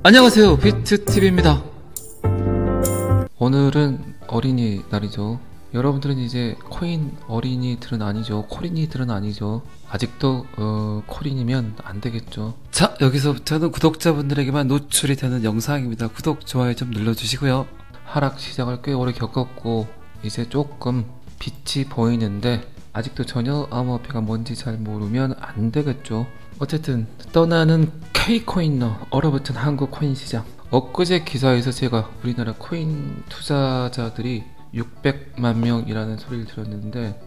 안녕하세요, 비트TV입니다. 오늘은 어린이날이죠. 여러분들은 이제 코인 어린이들은 아니죠. 코린이들은 아니죠. 아직도 코린이면 안되겠죠. 자, 여기서부터는 구독자분들에게만 노출이 되는 영상입니다. 구독, 좋아요 좀 눌러주시고요. 하락 시작을 꽤 오래 겪었고 이제 조금 빛이 보이는데 아직도 전혀 암호화폐가 뭔지 잘 모르면 안되겠죠. 어쨌든 떠나는 K코인러, 얼어붙은 한국 코인 시장. 엊그제 기사에서 제가 우리나라 코인 투자자들이 600만 명이라는 소리를 들었는데,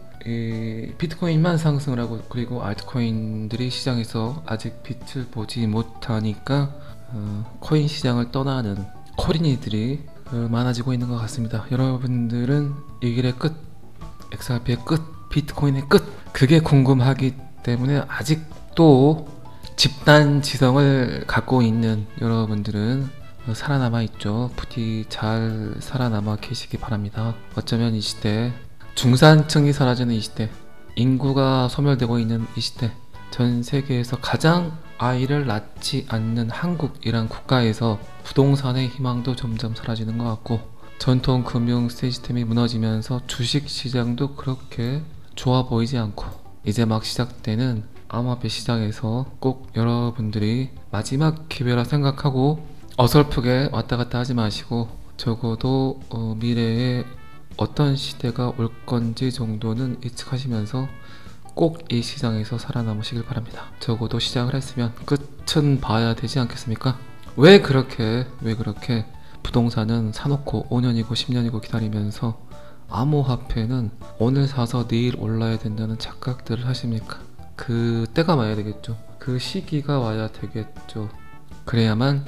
비트코인만 상승을 하고 그리고 알트코인들이 시장에서 아직 빛을 보지 못하니까 코인 시장을 떠나는 코린이들이 많아지고 있는 것 같습니다. 여러분들은 이 길의 끝, XRP의 끝, 비트코인의 끝, 그게 궁금하기 때문에 아직도 집단 지성을 갖고 있는 여러분들은 살아남아 있죠. 부디 잘 살아남아 계시기 바랍니다. 어쩌면 이 시대, 중산층이 사라지는 이 시대, 인구가 소멸되고 있는 이 시대, 전 세계에서 가장 아이를 낳지 않는 한국이란 국가에서 부동산의 희망도 점점 사라지는 것 같고, 전통 금융 시스템이 무너지면서 주식 시장도 그렇게 좋아 보이지 않고, 이제 막 시작되는 암호화폐 시장에서 꼭 여러분들이 마지막 기회라 생각하고 어설프게 왔다 갔다 하지 마시고, 적어도 미래에 어떤 시대가 올 건지 정도는 예측하시면서 꼭 이 시장에서 살아남으시길 바랍니다. 적어도 시작을 했으면 끝은 봐야 되지 않겠습니까? 왜 그렇게 부동산은 사놓고 5년이고 10년이고 기다리면서 암호화폐는 오늘 사서 내일 올라야 된다는 착각들을 하십니까? 그 때가 와야 되겠죠. 그 시기가 와야 되겠죠. 그래야만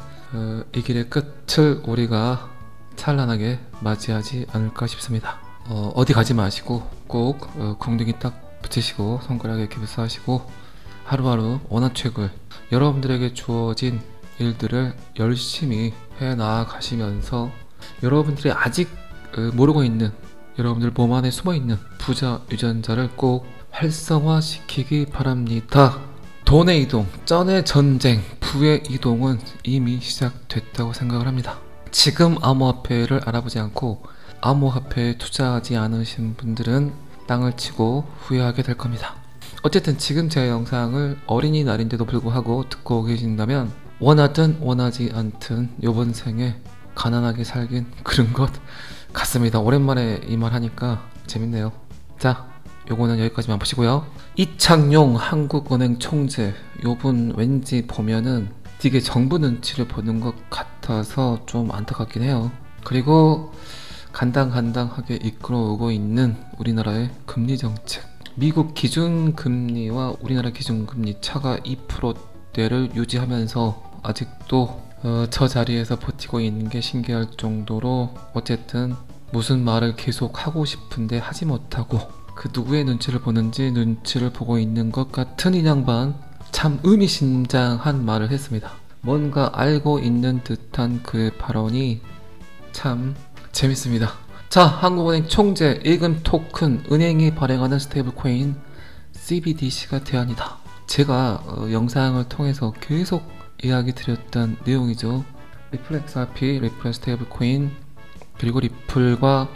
이 길의 끝을 우리가 찬란하게 맞이하지 않을까 싶습니다. 어디 가지 마시고 꼭 궁둥이 딱 붙이시고 손가락에 기부사하시고 하루하루 원화책을 여러분들에게 주어진 일들을 열심히 해 나아가시면서 여러분들이 아직 모르고 있는, 여러분들 몸 안에 숨어있는 부자 유전자를 꼭 활성화시키기 바랍니다. 돈의 이동, 쩐의 전쟁, 부의 이동은 이미 시작됐다고 생각을 합니다. 지금 암호화폐를 알아보지 않고 암호화폐에 투자하지 않으신 분들은 땅을 치고 후회하게 될 겁니다. 어쨌든 지금 제 영상을 어린이날인데도 불구하고 듣고 계신다면 원하든 원하지 않든 요번 생에 가난하게 살긴 그런 것 같습니다. 오랜만에 이 말 하니까 재밌네요. 자, 요거는 여기까지만 보시고요. 이창용 한국은행 총재, 요분 왠지 보면은 되게 정부 눈치를 보는 것 같아서 좀 안타깝긴 해요. 그리고 간당간당하게 이끌어오고 있는 우리나라의 금리 정책, 미국 기준금리와 우리나라 기준금리 차가 2%대를 유지하면서 아직도 저 자리에서 버티고 있는 게 신기할 정도로, 어쨌든 무슨 말을 계속 하고 싶은데 하지 못하고 그 누구의 눈치를 보는지 눈치를 보고 있는 것 같은 이 양반, 참 의미심장한 말을 했습니다. 뭔가 알고 있는 듯한 그 발언이 참 재밌습니다. 자, 한국은행 총재, 예금 토큰, 은행이 발행하는 스테이블 코인 CBDC가 대안이다. 제가 영상을 통해서 계속 이야기 드렸던 내용이죠. 리플 XRP, 리플 스테이블 코인, 그리고 리플과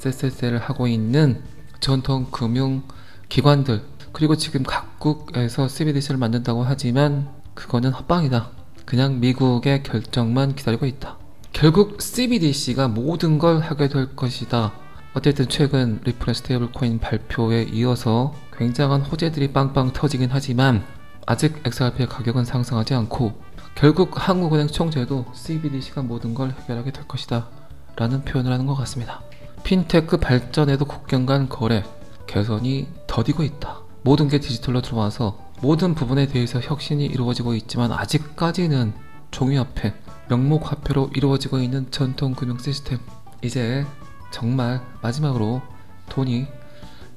SSL을 하고 있는 전통 금융 기관들, 그리고 지금 각국에서 CBDC를 만든다고 하지만 그거는 헛방이다. 그냥 미국의 결정만 기다리고 있다. 결국 CBDC가 모든 걸 하게 될 것이다. 어쨌든 최근 리플 스테이블 코인 발표에 이어서 굉장한 호재들이 빵빵 터지긴 하지만 아직 XRP의 가격은 상승하지 않고, 결국 한국은행 총재도 CBDC가 모든 걸 해결하게 될 것이다 라는 표현을 하는 것 같습니다. 핀테크 발전에도 국경 간 거래 개선이 더디고 있다. 모든 게 디지털로 들어와서 모든 부분에 대해서 혁신이 이루어지고 있지만 아직까지는 종이화폐, 명목화폐로 이루어지고 있는 전통 금융 시스템, 이제 정말 마지막으로 돈이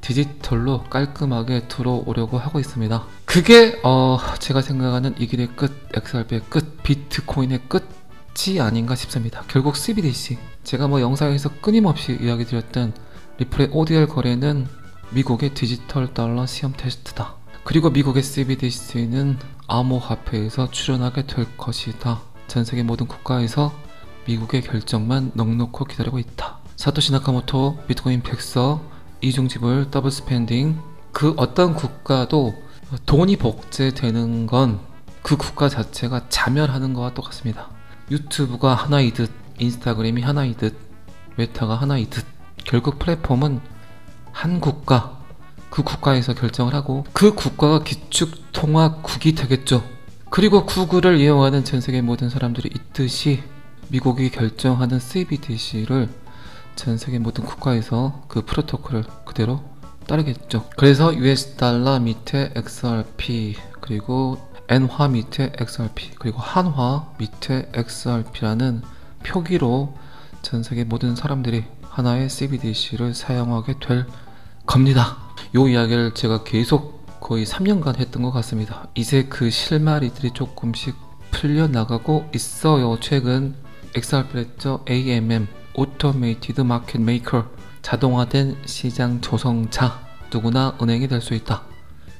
디지털로 깔끔하게 들어오려고 하고 있습니다. 그게 제가 생각하는 이 길의 끝, XRP의 끝, 비트코인의 끝이 아닌가 싶습니다. 결국 CBDC, 제가 영상에서 끊임없이 이야기 드렸던 리플의 ODR 거래는 미국의 디지털 달러 시험 테스트다. 그리고 미국의 CBDC는 암호화폐에서 출현하게 될 것이다. 전 세계 모든 국가에서 미국의 결정만 넉넉히 기다리고 있다. 사토시 나카모토, 비트코인 백서, 이중지불, 더블 스펜딩. 그 어떤 국가도 돈이 복제되는 건 그 국가 자체가 자멸하는 것과 똑같습니다. 유튜브가 하나이듯, 인스타그램이 하나이듯, 메타가 하나이듯, 결국 플랫폼은 한 국가, 그 국가에서 결정을 하고 그 국가가 기축통화국이 되겠죠. 그리고 구글을 이용하는 전세계 모든 사람들이 있듯이 미국이 결정하는 CBDC를 전세계 모든 국가에서 그 프로토콜을 그대로 따르겠죠. 그래서 US 달러 밑에 XRP, 그리고 엔화 밑에 XRP, 그리고 한화 밑에 XRP라는 표기로 전세계 모든 사람들이 하나의 CBDC를 사용하게 될 겁니다. 요 이야기를 제가 계속 거의 3년간 했던 것 같습니다. 이제 그 실마리들이 조금씩 풀려나가고 있어요. 최근 XRP를 했죠. AMM, Automated Market Maker, 자동화된 시장 조성자. 누구나 은행이 될 수 있다.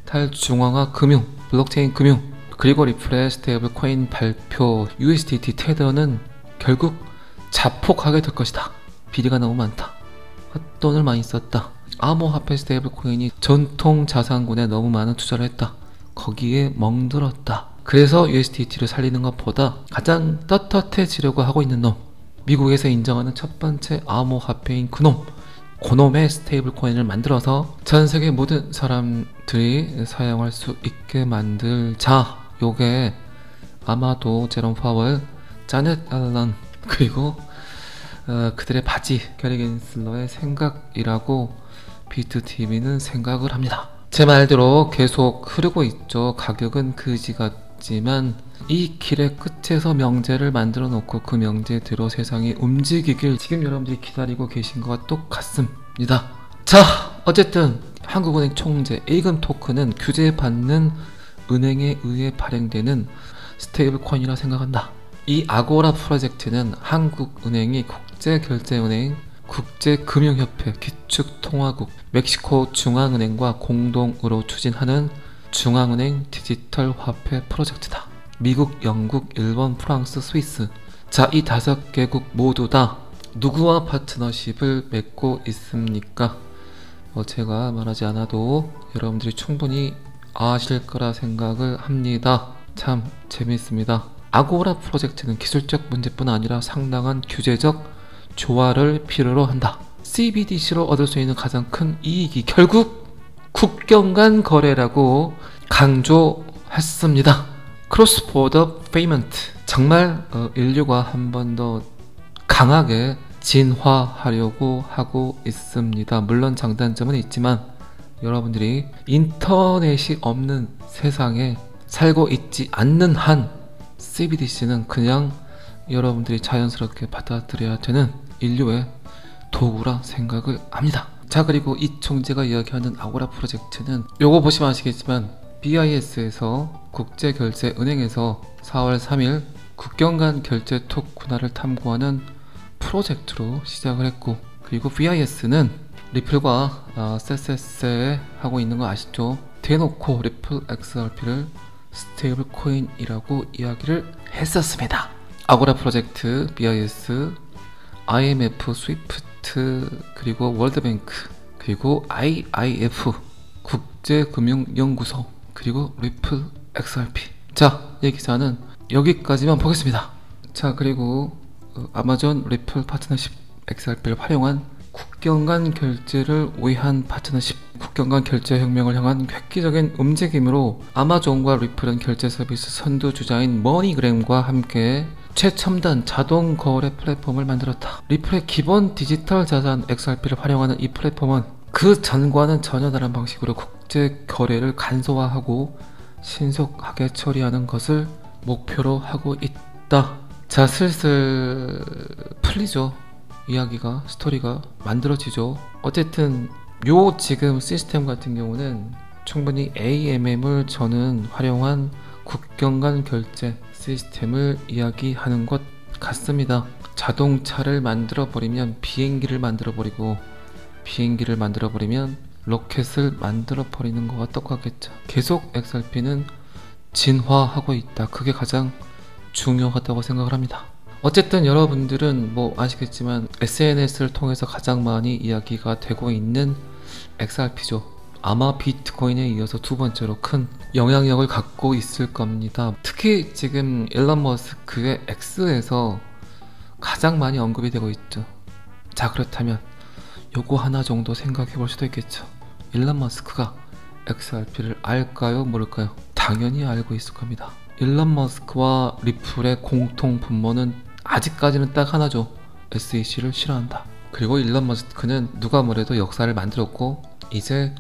탈중앙화 금융, 블록체인 금융, 그리고 리플의 스테이블 코인 발표. USDT 테더는 결국 자폭하게 될 것이다. 비리가 너무 많다. 돈을 많이 썼다. 암호화폐 스테이블 코인이 전통 자산군에 너무 많은 투자를 했다. 거기에 멍들었다. 그래서 USDT를 살리는 것보다 가장 떳떳해지려고 하고 있는 놈, 미국에서 인정하는 첫 번째 암호화폐인 그놈의 스테이블 코인을 만들어서 전 세계 모든 사람들이 사용할 수 있게 만들자. 요게 아마도 제롬 파월, 자넷 앨런, 그리고 그들의 바지 게리 겐슬러의 생각이라고 비트TV는 생각을 합니다. 제 말대로 계속 흐르고 있죠. 가격은 그지 같지만 이 길의 끝에서 명제를 만들어 놓고 그 명제대로 세상이 움직이길 지금 여러분들이 기다리고 계신 것과 똑같습니다. 자, 어쨌든 한국은행 총재 에이금 토큰은 규제받는 은행에 의해 발행되는 스테이블 코인이라 생각한다. 이 아고라 프로젝트는 한국은행이 국제결제은행, 국제금융협회, 기축통화국, 멕시코 중앙은행과 공동으로 추진하는 중앙은행 디지털 화폐 프로젝트다. 미국, 영국, 일본, 프랑스, 스위스. 자, 이 5개국 모두 다 누구와 파트너십을 맺고 있습니까? 제가 말하지 않아도 여러분들이 충분히 아실 거라 생각을 합니다. 참 재밌습니다. 아고라 프로젝트는 기술적 문제뿐 아니라 상당한 규제적 조화를 필요로 한다. CBDC로 얻을 수 있는 가장 큰 이익이 결국 국경 간 거래라고 강조했습니다. 크로스보더 페이먼트. 정말 인류가 한 번 더 강하게 진화하려고 하고 있습니다. 물론 장단점은 있지만 여러분들이 인터넷이 없는 세상에 살고 있지 않는 한 CBDC는 그냥 여러분들이 자연스럽게 받아들여야 되는 인류의 도구라 생각을 합니다. 자, 그리고 이 총재가 이야기하는 아고라 프로젝트는 요거 보시면 아시겠지만 BIS에서 국제결제은행에서 4월 3일 국경간 결제 토큰화를 탐구하는 프로젝트로 시작을 했고, 그리고 BIS는 리플과 쎄쎄쎄 하고 있는 거 아시죠? 대놓고 리플 XRP를 스테이블 코인이라고 이야기를 했었습니다. 아고라 프로젝트, BIS, IMF, 스위프트, 그리고 월드뱅크, 그리고 IIF, 국제금융연구소, 그리고 리플 XRP. 자, 이 기사는 여기까지만 보겠습니다. 자, 그리고 아마존 리플 파트너십 XRP를 활용한 국경 간 결제를 위한 파트너십, 국경 간 결제 혁명을 향한 획기적인 움직임으로 아마존과 리플은 결제 서비스 선두주자인 머니그램과 함께 최첨단 자동 거래 플랫폼을 만들었다. 리플의 기본 디지털 자산 XRP를 활용하는 이 플랫폼은 그 전과는 전혀 다른 방식으로 국제 거래를 간소화하고 신속하게 처리하는 것을 목표로 하고 있다. 자, 슬슬 풀리죠. 이야기가, 스토리가 만들어지죠. 어쨌든 요 지금 시스템 같은 경우는 충분히 AMM을 저는 활용한 국경 간 결제 시스템을 이야기하는 것 같습니다. 자동차를 만들어 버리면 비행기를 만들어 버리고, 비행기를 만들어 버리면 로켓을 만들어 버리는 것과 똑같겠죠. 계속 XRP는 진화하고 있다. 그게 가장 중요하다고 생각을 합니다. 어쨌든 여러분들은 뭐 아시겠지만 SNS를 통해서 가장 많이 이야기가 되고 있는 XRP죠. 아마 비트코인에 이어서 두 번째로 큰 영향력을 갖고 있을 겁니다. 특히 지금 일론 머스크의 X에서 가장 많이 언급이 되고 있죠. 자, 그렇다면 요거 하나 정도 생각해 볼 수도 있겠죠. 일론 머스크가 XRP를 알까요? 모를까요? 당연히 알고 있을 겁니다. 일론 머스크와 리플의 공통 분모는 아직까지는 딱 하나죠. SEC를 싫어한다. 그리고 일론 머스크는 누가 뭐래도 역사를 만들었고 이제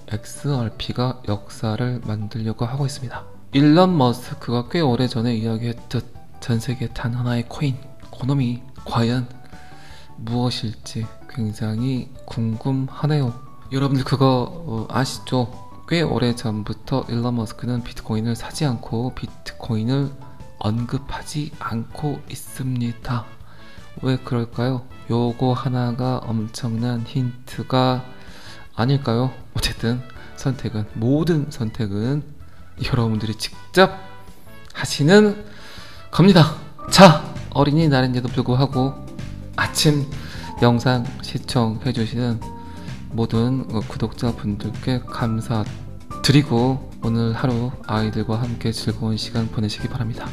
XRP가 역사를 만들려고 하고 있습니다. 일론 머스크가 꽤 오래전에 이야기했듯 전세계 단 하나의 코인, 그놈이 과연 무엇일지 굉장히 궁금하네요. 여러분들 그거 아시죠? 꽤 오래전부터 일론 머스크는 비트코인을 사지 않고 비트코인을 언급하지 않고 있습니다. 왜 그럴까요? 요거 하나가 엄청난 힌트가 아닐까요? 어쨌든 선택은, 모든 선택은 여러분들이 직접 하시는 겁니다. 자, 어린이날인데도 불구하고 아침 영상 시청해주시는 모든 구독자분들께 감사드리고 오늘 하루 아이들과 함께 즐거운 시간 보내시기 바랍니다.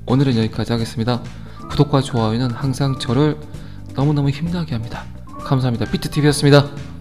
오늘은 여기까지 하겠습니다. 구독과 좋아요는 항상 저를 너무너무 힘나게 합니다. 감사합니다. 비트TV였습니다.